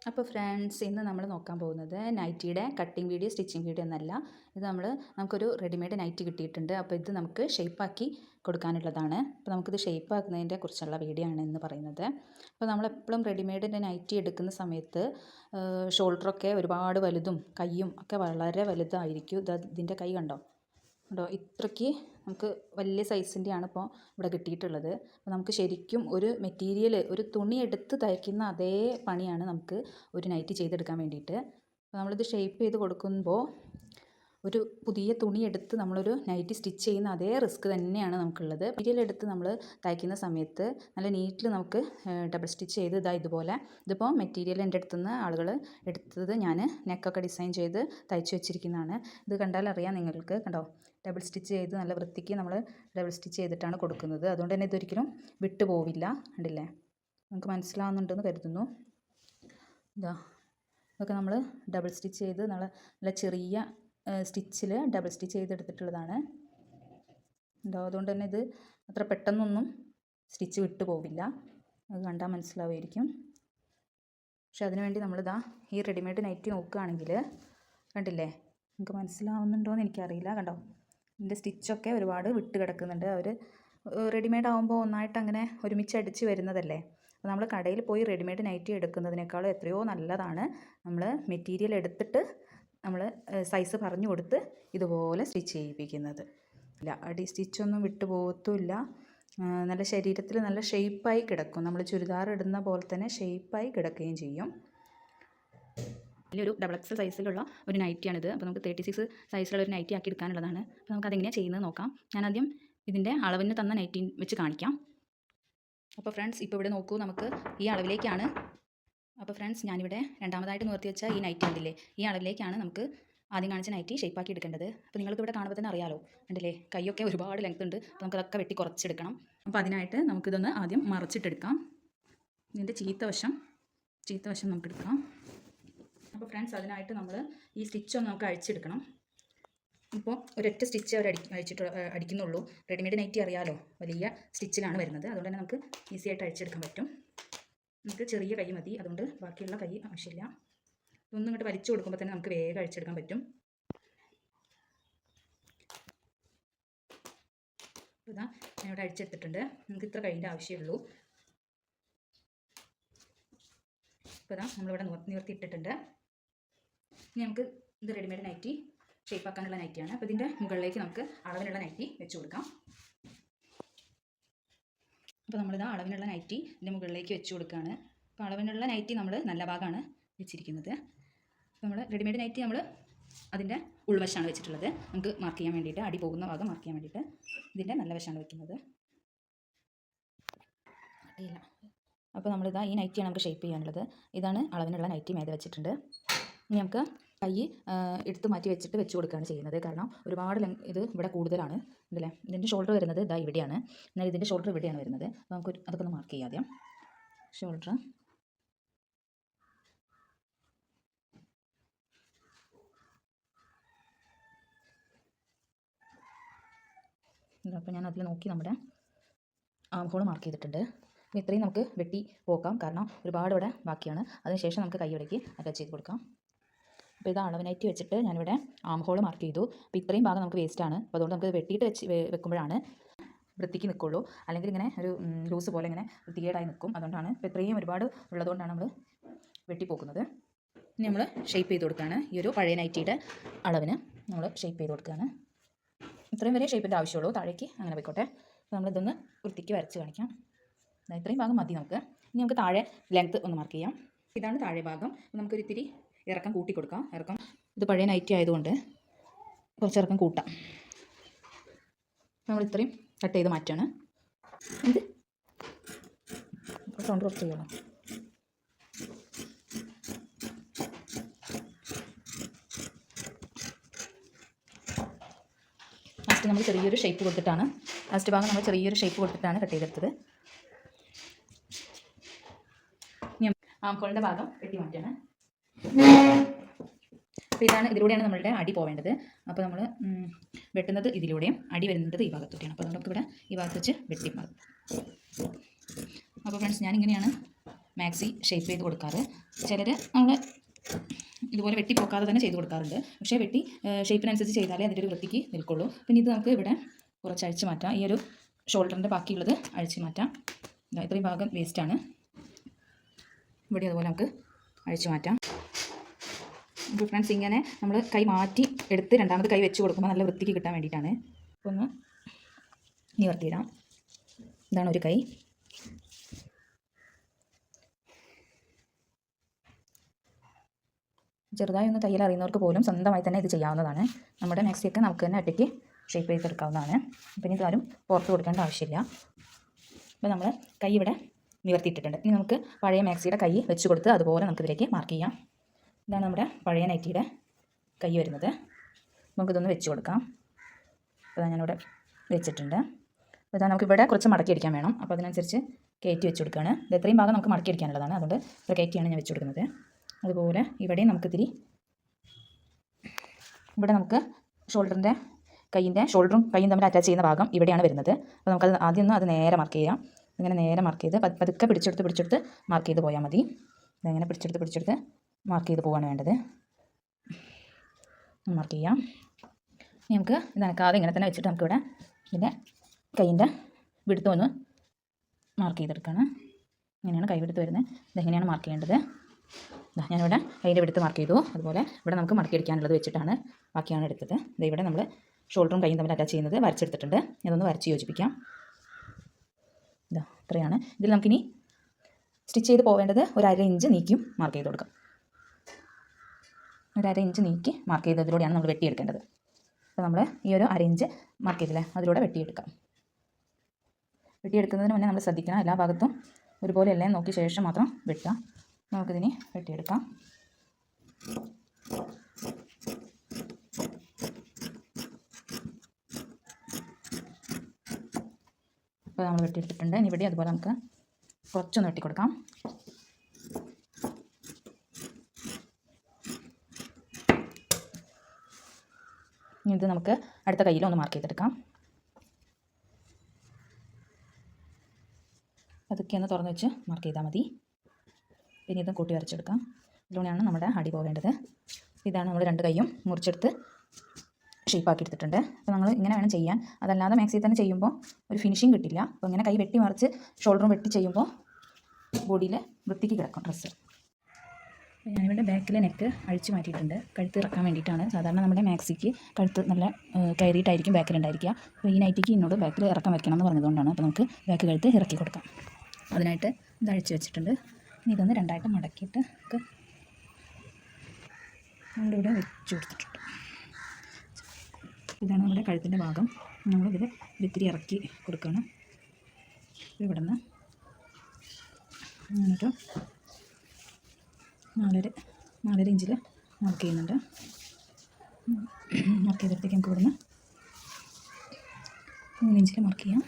അപ്പോൾ ഫ്രണ്ട്സ്, ഇന്ന് നമ്മൾ നോക്കാൻ പോകുന്നത് നൈറ്റിയുടെ കട്ടിങ് വീഡിയോ, സ്റ്റിച്ചിങ് വീഡിയോ എന്നല്ല. ഇത് നമുക്കൊരു റെഡിമെയ്ഡ് നൈറ്റി കിട്ടിയിട്ടുണ്ട്. അപ്പോൾ ഇത് നമുക്ക് ഷേപ്പാക്കി കൊടുക്കാനുള്ളതാണ്. അപ്പോൾ നമുക്കിത് ഷേപ്പാക്കുന്നതിനെ കുറിച്ചുള്ള വീഡിയോ ആണ് ഇന്ന് പറയുന്നത്. അപ്പോൾ നമ്മളെപ്പോഴും റെഡിമെയ്ഡിൻ്റെ നൈറ്റി എടുക്കുന്ന സമയത്ത് ഷോൾഡറൊക്കെ ഒരുപാട് വലുതും കയ്യും ഒക്കെ വളരെ വലുതായിരിക്കും. ഇതിൻ്റെ കൈ കണ്ടോ ഇത്രയ്ക്ക് നമുക്ക് വലിയ സൈസിൻ്റെയാണ് ഇപ്പോൾ ഇവിടെ കിട്ടിയിട്ടുള്ളത്. അപ്പോൾ നമുക്ക് ശരിക്കും ഒരു മെറ്റീരിയൽ, ഒരു തുണി എടുത്ത് തയ്ക്കുന്ന അതേ പണിയാണ് നമുക്ക് ഒരു നൈറ്റി ചെയ്തെടുക്കാൻ വേണ്ടിയിട്ട്. അപ്പോൾ നമ്മളിത് ഷേപ്പ് ചെയ്ത് കൊടുക്കുമ്പോൾ ഒരു പുതിയ തുണി എടുത്ത് നമ്മളൊരു നൈറ്റി സ്റ്റിച്ച് ചെയ്യുന്ന അതേ റിസ്ക് തന്നെയാണ് നമുക്കുള്ളത്. മെറ്റീരിയൽ എടുത്ത് നമ്മൾ തയ്ക്കുന്ന സമയത്ത് നല്ല നീറ്റിൽ നമുക്ക് ഡബിൾ സ്റ്റിച്ച് ചെയ്ത് ഇതുപോലെ ഇതിപ്പോൾ മെറ്റീരിയൽ എൻ്റെ അടുത്തുനിന്ന് ആളുകൾ എടുത്തത് ഞാൻ നെക്കൊക്കെ ഡിസൈൻ ചെയ്ത് തയ്ച്ച് വെച്ചിരിക്കുന്നതാണ്. ഇത് കണ്ടാൽ അറിയാം നിങ്ങൾക്ക്, കണ്ടോ, ഡബിൾ സ്റ്റിച്ച് ചെയ്ത് നല്ല വൃത്തിക്ക് നമ്മൾ ഡബിൾ സ്റ്റിച്ച് ചെയ്തിട്ടാണ് കൊടുക്കുന്നത്. അതുകൊണ്ട് തന്നെ ഇതൊരിക്കലും വിട്ടു പോവില്ല. കണ്ടില്ലേ, നമുക്ക് മനസ്സിലാവുന്നുണ്ടെന്ന് കരുതുന്നു. ഇതൊക്കെ നമ്മൾ ഡബിൾ സ്റ്റിച്ച് ചെയ്ത് നല്ല ചെറിയ സ്റ്റിച്ചിൽ ഡബിൾ സ്റ്റിച്ച് ചെയ്തെടുത്തിട്ടുള്ളതാണ്. അതുകൊണ്ട് തന്നെ ഇത് അത്ര പെട്ടെന്നൊന്നും സ്റ്റിച്ച് വിട്ടു പോവില്ല. അത് കണ്ടാൽ മനസ്സിലാവുമായിരിക്കും. പക്ഷെ അതിനുവേണ്ടി ഈ റെഡിമെയ്ഡ് നൈറ്റി നോക്കുകയാണെങ്കിൽ കണ്ടില്ലേ, നിങ്ങൾക്ക് മനസ്സിലാവുന്നുണ്ടോ എന്ന് എനിക്കറിയില്ല. കണ്ടോ, ഇതിൻ്റെ സ്റ്റിച്ചൊക്കെ ഒരുപാട് വിട്ട് കിടക്കുന്നുണ്ട്. അവർ റെഡിമെയ്ഡ് ആകുമ്പോൾ ഒന്നായിട്ട് അങ്ങനെ ഒരുമിച്ച് അടിച്ച് വരുന്നതല്ലേ. അപ്പോൾ നമ്മൾ കടയിൽ പോയി റെഡിമെയ്ഡ് നൈറ്റി എടുക്കുന്നതിനേക്കാളും എത്രയോ നല്ലതാണ് നമ്മൾ മെറ്റീരിയൽ എടുത്തിട്ട് നമ്മൾ സൈസ് പറഞ്ഞു കൊടുത്ത് ഇതുപോലെ സ്റ്റിച്ച് ചെയ്യിപ്പിക്കുന്നത്. അടി സ്റ്റിച്ചൊന്നും വിട്ടു പോകത്തുമില്ല. നല്ല ശരീരത്തിൽ നല്ല ഷേപ്പായി കിടക്കും. നമ്മൾ ചുരിദാർ ഇടുന്ന പോലെ തന്നെ ഷേപ്പായി കിടക്കുകയും ചെയ്യും. ഒരു ഡബിൾ എക്സൽ സൈസിലുള്ള ഒരു നൈറ്റിയാണിത്. അപ്പോൾ നമുക്ക് 36 സൈസിലുള്ള ഒരു നൈറ്റി ആക്കി എടുക്കാനുള്ളതാണ്. അപ്പോൾ നമുക്കതെങ്ങനെയാണ് ചെയ്യുന്നത് നോക്കാം. ഞാനാദ്യം ഇതിൻ്റെ അളവിന് തന്ന നൈറ്റി വെച്ച് കാണിക്കാം. അപ്പോൾ ഫ്രണ്ട്സ്, ഇപ്പോൾ ഇവിടെ നോക്കൂ, നമുക്ക് ഈ അളവിലേക്കാണ്. അപ്പോൾ ഫ്രണ്ട്സ്, ഞാനിവിടെ രണ്ടാമതായിട്ട് നിവർത്തി വെച്ച ഈ നൈറ്റി ഉണ്ടല്ലേ, ഈ അളവിലേക്കാണ് നമുക്ക് ആദ്യം കാണിച്ച നൈറ്റി ഷേപ്പാക്കി എടുക്കേണ്ടത്. അപ്പോൾ നിങ്ങൾക്ക് ഇവിടെ കാണുമ്പോൾ തന്നെ അറിയാലോ, ഉണ്ടല്ലേ, കൈയൊക്കെ ഒരുപാട് ലെങ്ത് ഉണ്ട്. അപ്പോൾ നമുക്കതൊക്കെ വെട്ടി കുറച്ചെടുക്കണം. അപ്പോൾ അതിനായിട്ട് നമുക്കിതൊന്ന് ആദ്യം മറിച്ചിട്ടെടുക്കാം. ഇതിൻ്റെ ചീത്ത വശം നമുക്കെടുക്കാം. അപ്പോൾ ഫ്രണ്ട്സ്, അതിനായിട്ട് നമ്മൾ ഈ സ്റ്റിച്ചൊന്ന് നമുക്ക് അഴിച്ചെടുക്കണം. ഇപ്പോൾ ഒരൊറ്റ സ്റ്റിച്ച് അവർ അടിക്കുന്നുള്ളൂ. റെഡിമെയ്ഡ് നൈറ്റി അറിയാലോ, വലിയ സ്റ്റിച്ചിലാണ് വരുന്നത്. അതുകൊണ്ട് തന്നെ നമുക്ക് ഈസി ആയിട്ട് അഴിച്ചെടുക്കാൻ പറ്റും. നമുക്ക് ചെറിയ കൈ മതി, അതുകൊണ്ട് ബാക്കിയുള്ള കൈ ആവശ്യമില്ല. ഒന്നും ഇങ്ങോട്ട് വലിച്ചു കൊടുക്കുമ്പോൾ തന്നെ നമുക്ക് വേഗം അഴിച്ചെടുക്കാൻ പറ്റും. ഇതാ ഞാനിവിടെ അഴിച്ചെടുത്തിട്ടുണ്ട്. നമുക്ക് ഇത്ര കൈൻ്റെ ആവശ്യമുള്ളൂ. ഇപ്പോൾ ഇതാ നമ്മളിവിടെ നിവർത്തി ഇട്ടിട്ടുണ്ട്. ഇനി നമുക്ക് ഇത് റെഡിമെയ്ഡ് നൈറ്റി ഷേപ്പാക്കാനുള്ള നൈറ്റിയാണ്. അപ്പോൾ ഇതിൻ്റെ മുകളിലേക്ക് നമുക്ക് അളവിനുള്ള നൈറ്റി വെച്ച് കൊടുക്കാം. അപ്പോൾ നമ്മളിതാ അളവിനുള്ള നൈറ്റി ഇതിൻ്റെ മുകളിലേക്ക് വെച്ച് കൊടുക്കുകയാണ്. അപ്പോൾ അളവിനുള്ള നൈറ്റി നമ്മൾ നല്ല ഭാഗമാണ് വെച്ചിരിക്കുന്നത്. നമ്മൾ റെഡിമെയ്ഡ് നൈറ്റി നമ്മൾ അതിൻ്റെ ഉൾവശമാണ് വെച്ചിട്ടുള്ളത്. നമുക്ക് മാർക്ക് ചെയ്യാൻ വേണ്ടിയിട്ട്, അടി പോകുന്ന ഭാഗം മാർക്ക് ചെയ്യാൻ വേണ്ടിയിട്ട് ഇതിൻ്റെ നല്ല വശമാണ് വെക്കുന്നത്. അപ്പോൾ നമ്മളിതാ ഈ നൈറ്റിയാണ് നമുക്ക് ഷേപ്പ് ചെയ്യാനുള്ളത്. ഇതാണ് അളവിനുള്ള നൈറ്റി മേലെ വെച്ചിട്ടുണ്ട്. ഇനി നമുക്ക് കൈ എടുത്ത് മാറ്റി വെച്ചിട്ട് വെച്ച് കൊടുക്കുകയാണ് ചെയ്യുന്നത്. കാരണം ഒരുപാട് ഇത് ഇവിടെ കൂടുതലാണ്, ഇതല്ലേ. ഇതിൻ്റെ ഷോൾഡർ വരുന്നത് ഇതാ ഇവിടെയാണ്, എന്നാൽ ഇതിൻ്റെ ഷോൾഡർ ഇവിടെയാണ് വരുന്നത്. അപ്പോൾ നമുക്ക് അതൊക്കെ ഒന്ന് മാർക്ക് ചെയ്യാം. ആദ്യം ഷോൾഡർ അപ്പോൾ ഞാൻ അതിൽ നോക്കി നമ്മുടെ ആം ഹോൾ മാർക്ക് ചെയ്തിട്ടുണ്ട്. അപ്പോൾ ഇത്രയും നമുക്ക് വെട്ടി പോക്കാം, കാരണം ഒരുപാട് ഇവിടെ ബാക്കിയാണ്. അതിനുശേഷം നമുക്ക് കൈ ഇടയ്ക്ക് അറ്റാച്ച് ചെയ്ത് കൊടുക്കാം. അപ്പോൾ ഇത് അളവിനായിട്ട് വെച്ചിട്ട് ഞാനിവിടെ ആം ഹോൾ മാർക്ക് ചെയ്തു. അപ്പോൾ ഇത്രയും ഭാഗം നമുക്ക് വേസ്റ്റാണ്. അപ്പോൾ അതുകൊണ്ട് നമുക്ക് വെട്ടിയിട്ട് വെക്കുമ്പോഴാണ് വൃത്തിക്ക് നിൽക്കുള്ളൂ. അല്ലെങ്കിൽ ഇങ്ങനെ ഒരു ലൂസ് പോലെ ഇങ്ങനെ വൃത്തികേടായി നിൽക്കും. അതുകൊണ്ടാണ് ഇപ്പോൾ ഇത്രയും ഒരുപാട് ഉള്ളതുകൊണ്ടാണ് നമ്മൾ വെട്ടിപ്പോക്കുന്നത്. ഇനി നമ്മൾ ഷേപ്പ് ചെയ്ത് കൊടുക്കുകയാണ്. ഈ ഒരു പഴയ നൈറ്റിയുടെ അളവിന് നമ്മൾ ഷേപ്പ് ചെയ്ത് കൊടുക്കുകയാണ്. ഇത്രയും വരെ ഷേപ്പിൻ്റെ ആവശ്യമുള്ളൂ, താഴേക്ക് അങ്ങനെ പോയിക്കോട്ടെ. അപ്പോൾ നമ്മളിതൊന്ന് വൃത്തിക്ക് വരച്ച് കാണിക്കാം. ഇത്രയും ഭാഗം മതി നമുക്ക്. ഇനി നമുക്ക് താഴെ ലെങ്ത്ത് ഒന്ന് മാർക്ക് ചെയ്യാം. ഇതാണ് താഴെ ഭാഗം. നമുക്കൊരു ഇത്തിരി ഇറക്കം കൂട്ടി കൊടുക്കാം. ഇറക്കം ഇത് പഴയ നൈറ്റി ആയതുകൊണ്ട് കുറച്ച് ഇറക്കം കൂട്ടാം. നമ്മൾ ഇത്രയും കട്ട് ചെയ്ത് മാറ്റാണ്. ഇത് സൗണ്ട് കുറച്ച് ചെയ്യണം. ലാസ്റ്റ് നമ്മൾ ചെറിയൊരു ഷേപ്പ് കൊടുത്തിട്ടാണ് കട്ട് ചെയ്തെടുത്തത്. ആംഹോളിൻ്റെ ഭാഗം വെട്ടി മാറ്റാണ്. അപ്പോൾ ഇതിലൂടെയാണ് നമ്മളുടെ അടി പോവേണ്ടത്. അപ്പോൾ നമ്മൾ വെട്ടുന്നത് ഇതിലൂടെയും അടി വരുന്നത് ഈ ഭാഗത്തോടെയാണ്. അപ്പോൾ നമുക്കിവിടെ ഈ ഭാഗത്ത് വെച്ച് വെട്ടി മാറും. അപ്പോൾ ഫ്രണ്ട്സ്, ഞാനിങ്ങനെയാണ് മാക്സി ഷേപ്പ് ചെയ്ത് കൊടുക്കാറ്. ചിലർ നമ്മൾ ഇതുപോലെ വെട്ടി പോക്കാതെ തന്നെ ചെയ്ത് കൊടുക്കാറുണ്ട്. പക്ഷേ വെട്ടി ഷേപ്പിനനുസരിച്ച് ചെയ്താലേ അതിൻ്റെ ഒരു വൃത്തിക്ക് നിൽക്കുള്ളൂ. പിന്നെ ഇത് നമുക്ക് ഇവിടെ കുറച്ച് അഴിച്ച് മാറ്റാം. ഈ ഒരു ഷോൾഡറിൻ്റെ ബാക്കിയുള്ളത് അഴിച്ച് മാറ്റാം. ഇത്രയും ഭാഗം വേസ്റ്റാണ്. ഇവിടെ അതുപോലെ നമുക്ക് അഴിച്ച് മാറ്റാം. അപ്പോൾ ഫ്രണ്ട്സ്, ഇങ്ങനെ നമ്മൾ കൈ മാറ്റി എടുത്ത് രണ്ടാമത് കൈ വെച്ച് കൊടുക്കുമ്പോൾ നല്ല വൃത്തിക്ക് കിട്ടാൻ വേണ്ടിയിട്ടാണ്. അപ്പോൾ ഒന്ന് നിവർത്തിയിടാം. ഇതാണ് ഒരു കൈ. ചെറുതായി ഒന്ന് തയ്യൽ അറിയുന്നവർക്ക് പോലും സ്വന്തമായി തന്നെ ഇത് ചെയ്യാവുന്നതാണ്. നമ്മുടെ മാക്സിയൊക്കെ നമുക്ക് തന്നെ ഒറ്റയ്ക്ക് ഷേപ്പ് ചെയ്തെടുക്കാവുന്നതാണ്. പിന്നെ ഇതാരും പുറത്ത് കൊടുക്കേണ്ട ആവശ്യമില്ല. അപ്പോൾ നമ്മൾ കൈ ഇവിടെ നിവർത്തിയിട്ടിട്ടുണ്ട്. ഇനി നമുക്ക് പഴയ മാക്സിയുടെ കൈ വെച്ച് കൊടുത്ത് അതുപോലെ നമുക്കിതിലേക്ക് മാർക്ക് ചെയ്യാം. ഇതാണ് നമ്മുടെ പഴയ നൈറ്റിയുടെ കൈ വരുന്നത്. നമുക്കിതൊന്ന് വെച്ച് കൊടുക്കാം. അപ്പോൾ ഞാനിവിടെ വെച്ചിട്ടുണ്ട്. അപ്പോൾ ഇതാ നമുക്കിവിടെ കുറച്ച് മടക്കി അടിക്കാൻ വേണം. അപ്പോൾ അതിനനുസരിച്ച് കയറ്റി വെച്ച് കൊടുക്കുകയാണ്. ഇത് എത്രയും ഭാഗം നമുക്ക് മടക്കി അടിക്കാനുള്ളതാണ്. അതുകൊണ്ട് ഇപ്പോൾ കയറ്റിയാണ് ഞാൻ വെച്ച് കൊടുക്കുന്നത്. അതുപോലെ ഇവിടെയും നമുക്കിതിരി ഇവിടെ നമുക്ക് ഷോൾഡറിൻ്റെ ഷോൾഡറും കൈയും തമ്മിൽ അറ്റാച്ച് ചെയ്യുന്ന ഭാഗം ഇവിടെയാണ് വരുന്നത്. അപ്പോൾ നമുക്കത് ആദ്യം ഒന്ന് അത് നേരെ മാർക്ക് ചെയ്യാം. ഇങ്ങനെ നേരെ മാർക്ക് ചെയ്ത് പതുക്കെ പിടിച്ചെടുത്ത് മാർക്ക് ചെയ്ത് പോയാൽ മതി. ഇങ്ങനെ പിടിച്ചെടുത്ത് മാർക്ക് ചെയ്ത് പോവാണ് വേണ്ടത്. മാർക്ക് ചെയ്യാം. ഇനി നമുക്ക് ഇത് നനക്കാതെ ഇങ്ങനെ തന്നെ വെച്ചിട്ട് നമുക്കിവിടെ ഇതിൻ്റെ കൈയിൻ്റെ വിടുത്ത് ഒന്ന് മാർക്ക് ചെയ്തെടുക്കണം. ഇങ്ങനെയാണ് കൈ വിടുത്ത് വരുന്നത്. ഇതെങ്ങനെയാണ് മാർക്ക് ചെയ്യേണ്ടത്? ഞാനിവിടെ കൈൻ്റെ വിടുത്ത് മാർക്ക് ചെയ്തു. അതുപോലെ ഇവിടെ നമുക്ക് മടക്കി അടിക്കാനുള്ളത് വെച്ചിട്ടാണ് ബാക്കിയാണ് എടുത്തത്. ഇവിടെ നമ്മൾ ഷോൾഡറും കൈയും തമ്മിൽ അറ്റാച്ച് ചെയ്യുന്നത് വരച്ചെടുത്തിട്ടുണ്ട്. ഇതൊന്ന് വരച്ച് യോജിപ്പിക്കാം. ഇത്രയാണ്. ഇതിൽ നമുക്കിനി സ്റ്റിച്ച് ചെയ്ത് പോവേണ്ടത് ഒരു 1/2 ഇഞ്ച് നീക്കിയും മാർക്ക് ചെയ്ത് കൊടുക്കാം. ഒരു 1/2 ഇഞ്ച് നീക്കി മാർക്ക് ചെയ്തതിലൂടെയാണ് നമ്മൾ വെട്ടിയെടുക്കേണ്ടത്. അപ്പോൾ നമ്മൾ ഈ ഒരു 1/2 ഇഞ്ച് മാർക്ക് ചെയ്തില്ലേ, അതിലൂടെ വെട്ടിയെടുക്കാം. വെട്ടിയെടുക്കുന്നതിന് മുന്നേ നമ്മൾ ശ്രദ്ധിക്കണം, എല്ലാ ഭാഗത്തും ഒരുപോലെ എല്ലാം നോക്കിയ ശേഷം മാത്രം വെട്ടാം. നമുക്കിതിനെ വെട്ടിയെടുക്കാം. ഇപ്പോൾ നമ്മൾ വെട്ടിയെടുത്തിട്ടുണ്ട്. ഇനി ഇവിടെ അതുപോലെ നമുക്ക് കുറച്ചൊന്ന് വെട്ടിക്കൊടുക്കാം. ഇനി ഇത് നമുക്ക് അടുത്ത കയ്യിൽ ഒന്ന് മാർക്ക് ചെയ്തെടുക്കാം. അതൊക്കെ ഒന്ന് തുറന്ന് വെച്ച് മാർക്ക് ചെയ്താൽ മതി. പിന്നെ ഇത് കൂട്ടി വരച്ചെടുക്കാം. ഇതിലൂടെയാണ് നമ്മുടെ അടി പോകേണ്ടത്. ഇതാണ് നമ്മൾ 2 കൈയും മുറിച്ചെടുത്ത് ഷേപ്പാക്കി എടുത്തിട്ടുണ്ട്. അപ്പോൾ നമ്മൾ ഇങ്ങനെ വേണം ചെയ്യാൻ. അതല്ലാതെ മാക്സിയിൽ തന്നെ ചെയ്യുമ്പോൾ ഒരു ഫിനിഷിങ് കിട്ടില്ല. അപ്പോൾ ഇങ്ങനെ കൈ വെട്ടി മറിച്ച് ഷോൾഡറും വെട്ടി ചെയ്യുമ്പോൾ ബോഡിയിൽ വൃത്തിക്ക് കിടക്കും ഡ്രസ്സ്. ഞാനിവിടെ ബാക്കിലെ നെക്ക് അഴിച്ച് മാറ്റിയിട്ടുണ്ട്. കഴുത്ത് ഇറക്കാൻ വേണ്ടിയിട്ടാണ്. സാധാരണ നമ്മുടെ മാക്സിക്ക് കഴുത്ത് നല്ല കയറിയിട്ടായിരിക്കും ബാക്കിലുണ്ടായിരിക്കുക. അപ്പോൾ ഈ നൈറ്റിക്ക് എന്നോട് ബാക്കിൽ ഇറക്കാൻ വെക്കണം എന്ന് പറഞ്ഞതുകൊണ്ടാണ്. അപ്പോൾ നമുക്ക് ബാക്ക് കഴുത്ത് ഇറക്കി കൊടുക്കാം. അതിനായിട്ട് ഇത് അഴിച്ച് വെച്ചിട്ടുണ്ട്. ഇനി ഇതൊന്ന് 2ആയിട്ട് മടക്കിയിട്ട് നമുക്ക് നമ്മളിവിടെ വെച്ച് കൊടുത്തിട്ടുണ്ട്. ഇതാണ് നമ്മുടെ കഴുത്തിൻ്റെ ഭാഗം. നമ്മളിതിൽ ഇത്തിരി ഇറക്കി കൊടുക്കുകയാണ്. ഇവിടെ നിന്ന് എന്നിട്ട് 4.5 ഇഞ്ചിൽ മാർക്ക് ചെയ്യുന്നുണ്ട്. മാർക്ക് ചെയ്തെടുത്തേക്ക് നമുക്ക് ഇവിടുന്ന് 3 ഇഞ്ചിൽ മാർക്ക് ചെയ്യാം.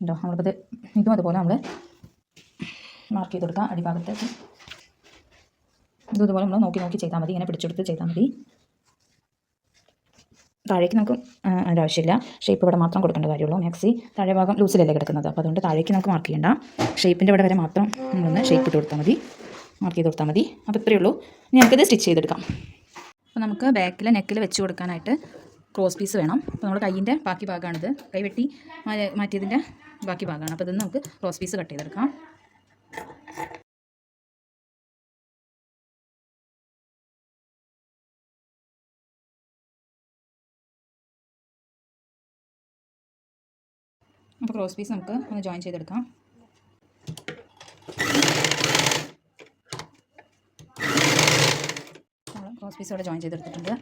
ഉണ്ടോ? നമ്മളിപ്പോൾ ഇതും അതുപോലെ നമ്മൾ മാർക്ക് ചെയ്ത് കൊടുക്കാം. അടിഭാഗത്തേക്ക് ഇതുപോലെ നമ്മൾ നോക്കി ചെയ്താൽ മതി. ഇങ്ങനെ പിടിച്ചെടുത്ത് ചെയ്താൽ മതി. താഴേക്ക് നമുക്ക് അതിൻ്റെ ആവശ്യമില്ല. ഷേപ്പ് ഇവിടെ മാത്രം കൊടുക്കേണ്ട കാര്യമുള്ളൂ. മാക്സി താഴെ ഭാഗം ലൂസിലല്ലേ കിടക്കുന്നത്. അപ്പോൾ അതുകൊണ്ട് താഴേക്ക് നമുക്ക് മാർക്ക് ചെയ്യേണ്ട. ഷേപ്പിൻ്റെ ഇവിടെ വരെ മാത്രം നമ്മളൊന്ന് ഷേപ്പ് ഇട്ട് കൊടുത്താൽ മതി, മാർക്ക് ചെയ്ത് കൊടുത്താൽ മതി. അപ്പോൾ ഇത്രയേ ഉള്ളൂ. ഇനി നമുക്കിത് സ്റ്റിച്ച് ചെയ്തെടുക്കാം. അപ്പോൾ നമുക്ക് ബാക്കിൽ നെക്കിൽ വെച്ച് കൊടുക്കാനായിട്ട് ക്രോസ് പീസ് വേണം. അപ്പോൾ നമ്മൾ കൈയിൻ്റെ ബാക്കി ഭാഗമാണിത്. കൈ വെട്ടി മാറ്റിയതിൻ്റെ ബാക്കി ഭാഗമാണ്. അപ്പോൾ ഇതൊന്ന് നമുക്ക് ക്രോസ് പീസ് കട്ട് ചെയ്തെടുക്കാം. അപ്പോൾ ക്രോസ് പീസ് നമുക്ക് ഒന്ന് ജോയിൻ ചെയ്തെടുക്കാം. നമ്മൾ ക്രോസ് പീസ് ഇവിടെ ജോയിൻ ചെയ്തെടുത്തിട്ടുണ്ട്.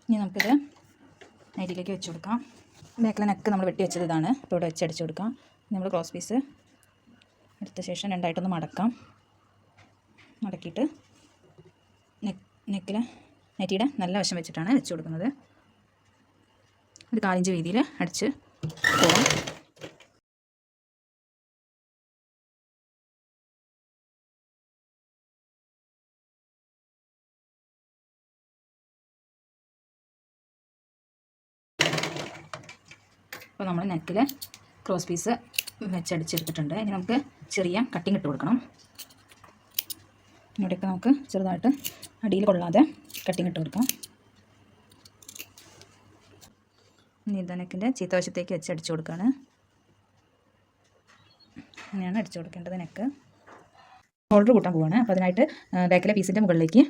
ഇനി നമുക്കിത് നൈറ്റിലേക്ക് വെച്ച് കൊടുക്കാം. ബാക്കിലെ നെക്ക് നമ്മൾ വെട്ടി വെച്ചത് ഇതാണ്. ഇപ്പോൾ ഇവിടെ വെച്ച് അടിച്ച് കൊടുക്കാം. നമ്മൾ ക്രോസ് പീസ് എടുത്ത ശേഷം 2ആയിട്ടൊന്ന് മടക്കാം. മടക്കിയിട്ട് നെക്കിൽ നൈറ്റിയുടെ നല്ല വശം വെച്ചിട്ടാണ് വെച്ച് കൊടുക്കുന്നത്. ഒരു 4 ഇഞ്ച് വീതിയിൽ അടിച്ച് പോകാം. അപ്പോൾ നമ്മൾ നെക്കിൽ ക്രോസ് പീസ് വെച്ചടിച്ചെടുത്തിട്ടുണ്ട്. ഇനി നമുക്ക് ചെറിയ കട്ടിങ് ഇട്ട് കൊടുക്കണം. ഇവിടെയൊക്കെ നമുക്ക് ചെറുതായിട്ട് അടിയിൽ കൊള്ളാതെ കട്ടിങ് ഇട്ട് കൊടുക്കാം. ഇനി ഇത് നെക്കിൻ്റെ ചീത്തവശത്തേക്ക് വെച്ച് അടിച്ചു കൊടുക്കുകയാണ്. അങ്ങനെയാണ് അടിച്ചു കൊടുക്കേണ്ടത്. നെക്ക് ഷോൾഡർ കൂട്ടാൻ പോവുകയാണ്. അപ്പോൾ അതിനായിട്ട് ബാക്കിലെ പീസിൻ്റെ മുകളിലേക്ക്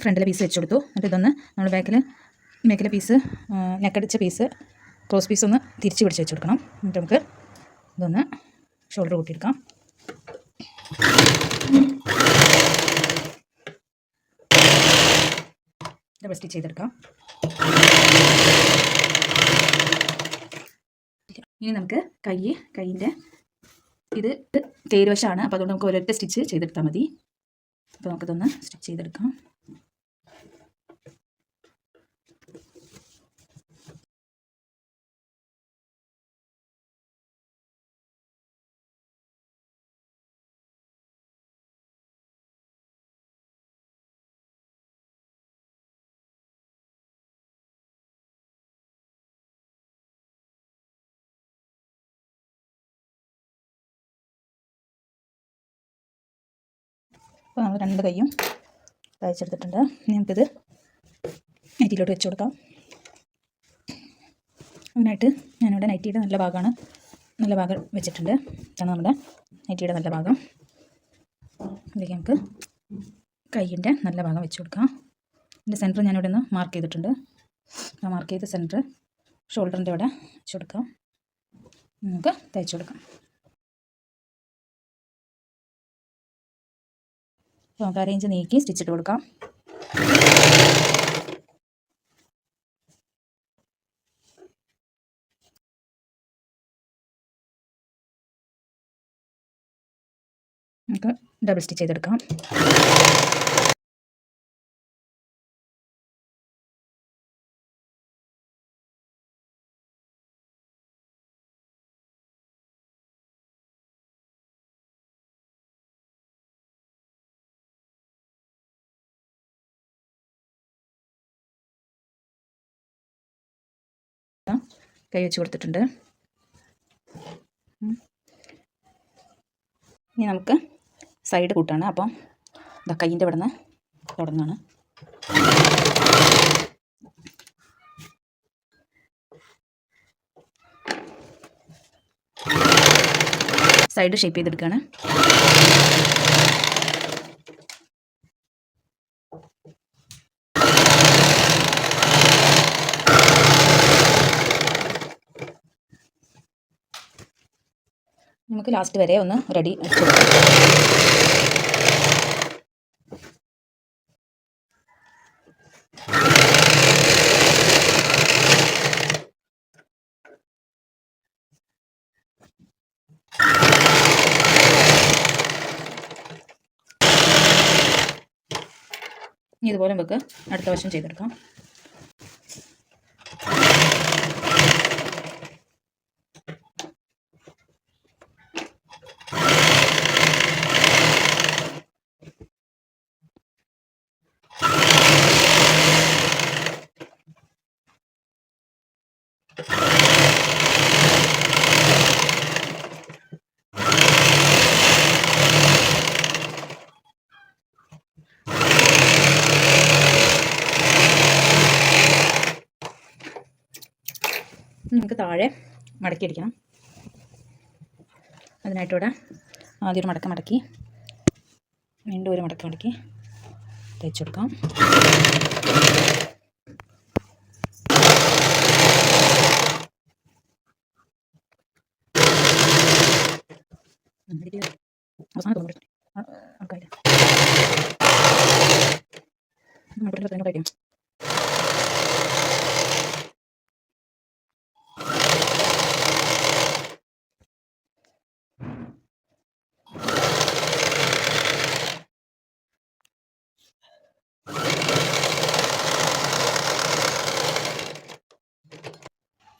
ഫ്രണ്ടിലെ പീസ് വെച്ച് കൊടുത്തു. എന്നിട്ട് ഇതൊന്ന് നമ്മൾ ബാക്കിലെ പീസ് നെക്കടിച്ച പീസ് ക്രോസ് പീസ് ഒന്ന് തിരിച്ച് പിടിച്ച് വെച്ച് കൊടുക്കണം. എന്നിട്ട് നമുക്ക് ഇതൊന്ന് ഷോൾഡർ കൂട്ടിയെടുക്കാം. ഡബിൾ സ്റ്റിച്ച് ചെയ്തെടുക്കാം. ഇനി നമുക്ക് കൈയിൻ്റെ ഇത് തേരുവശമാണ്. അപ്പോൾ അതുകൊണ്ട് നമുക്ക് ഒരൊറ്റ സ്റ്റിച്ച് ചെയ്തെടുത്താൽ മതി. അപ്പോൾ നമുക്കിതൊന്ന് സ്റ്റിച്ച് ചെയ്തെടുക്കാം. അപ്പോൾ നമ്മൾ രണ്ട് കൈയും തയ്ച്ചെടുത്തിട്ടുണ്ട്. നമുക്കിത് നൈറ്റിയിലോട്ട് വെച്ച് കൊടുക്കാം. അതിനായിട്ട് ഞാനിവിടെ നൈറ്റിയുടെ നല്ല ഭാഗം വെച്ചിട്ടുണ്ട്. ഇതാണ് നമ്മുടെ നൈറ്റിയുടെ നല്ല ഭാഗം. ഇതിലേക്ക് നമുക്ക് കൈയിൻ്റെ നല്ല ഭാഗം വെച്ച് കൊടുക്കാം. ഇതിൻ്റെ സെൻറ്റർ ഞാനിവിടെ നിന്ന് മാർക്ക് ചെയ്തിട്ടുണ്ട്. ആ മാർക്ക് ചെയ്ത സെൻറ്റർ ഷോൾഡറിൻ്റെ ഇവിടെ വെച്ച് കൊടുക്കാം. നമുക്ക് തയ്ച്ചു കൊടുക്കാം. നമുക്ക് അരയിഞ്ച് നീക്കി സ്റ്റിച്ചിട്ട് കൊടുക്കാം. നമുക്ക് ഡബിൾ സ്റ്റിച്ച് ചെയ്തെടുക്കാം. കൈ വെച്ച് കൊടുത്തിട്ടുണ്ട്. ഇനി നമുക്ക് സൈഡ് കൂട്ടാണ്. അപ്പം ഇതാ കൈയിൻ്റെ ഇവിടെ നിന്ന് തുടങ്ങുകയാണ്. സൈഡ് ഷേപ്പ് ചെയ്തെടുക്കുകയാണ്. നമുക്ക് ലാസ്റ്റ് വരെ ഒന്ന് റെഡി അടിച്ചു കൊടുക്കാം. ഇനി ഇതുപോലെ നമുക്ക് അടുത്ത വശം ചെയ്തെടുക്കാം. നമുക്ക് താഴെ മടക്കിയടിക്കണം. അതിനായിട്ടിവിടെ ആദ്യം ഒരു മടക്കി വീണ്ടും ഒരു മടക്കി തയ്ച്ചു കൊടുക്കാം. അവസാനം ആൾക്കാർ കഴിക്കും.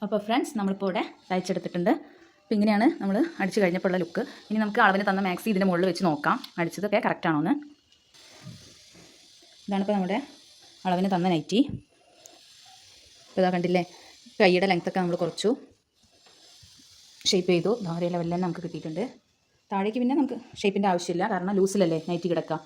അപ്പോൾ ഫ്രണ്ട്സ് നമ്മളിപ്പോൾ ഇവിടെ തയ്ച്ചെടുത്തിട്ടുണ്ട്. അപ്പോൾ ഇങ്ങനെയാണ് നമ്മൾ അടിച്ച് കഴിഞ്ഞപ്പോഴുള്ള ലുക്ക്. ഇനി നമുക്ക് അളവിന് തന്ന മാക്സി ഇതിൻ്റെ മുകളിൽ വെച്ച് നോക്കാം അടിച്ചതൊക്കെ കറക്റ്റാണോ എന്ന്. ഇതാണിപ്പോൾ നമ്മുടെ അളവിന് തന്ന നൈറ്റി. ഇപ്പോൾ ഇതാ കണ്ടില്ലേ, കൈയുടെ ലെങ്ത്തൊക്കെ നമ്മൾ കുറച്ചു. ഷേപ്പ് ചെയ്തു. ഒരേ ലെവലിൽ തന്നെ നമുക്ക് കിട്ടിയിട്ടുണ്ട്. താഴേക്ക് പിന്നെ നമുക്ക് ഷേപ്പിൻ്റെ ആവശ്യമില്ല, കാരണം ലൂസിലല്ലേ നൈറ്റി കിടക്കുക.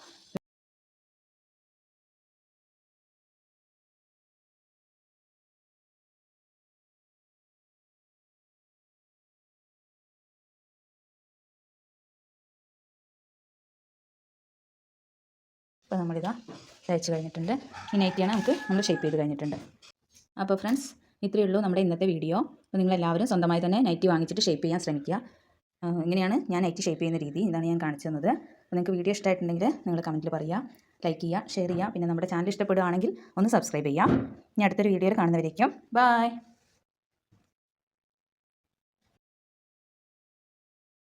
അപ്പോൾ നമ്മളിതാ തയ്ച്ച് കഴിഞ്ഞിട്ടുണ്ട്. ഈ നൈറ്റിയാണ് നമ്മൾ ഷേപ്പ് ചെയ്ത് കഴിഞ്ഞിട്ടുണ്ട്. അപ്പോൾ ഫ്രണ്ട്സ്, ഇത്രയേ ഉള്ളൂ നമ്മുടെ ഇന്നത്തെ വീഡിയോ. അപ്പോൾ നിങ്ങളെല്ലാവരും സ്വന്തമായി തന്നെ നൈറ്റി വാങ്ങിച്ചിട്ട് ഷേപ്പ് ചെയ്യാൻ ശ്രമിക്കുക. ഇങ്ങനെയാണ് ഞാൻ നൈറ്റി ഷേപ്പ് ചെയ്യുന്ന രീതി. ഇതാണ് ഞാൻ കാണിച്ചു തന്നത്. അപ്പോൾ നിങ്ങൾക്ക് വീഡിയോ ഇഷ്ടമായിട്ടുണ്ടെങ്കിൽ നിങ്ങൾ കമൻറ്റിൽ പറയുക, ലൈക്ക് ചെയ്യുക, ഷെയർ ചെയ്യുക. പിന്നെ നമ്മുടെ ചാനൽ ഇഷ്ടപ്പെടുകയാണെങ്കിൽ ഒന്ന് സബ്സ്ക്രൈബ് ചെയ്യുക. ഇനി അടുത്തൊരു വീഡിയോയിൽ കാണുന്നവരേക്കും ബൈ.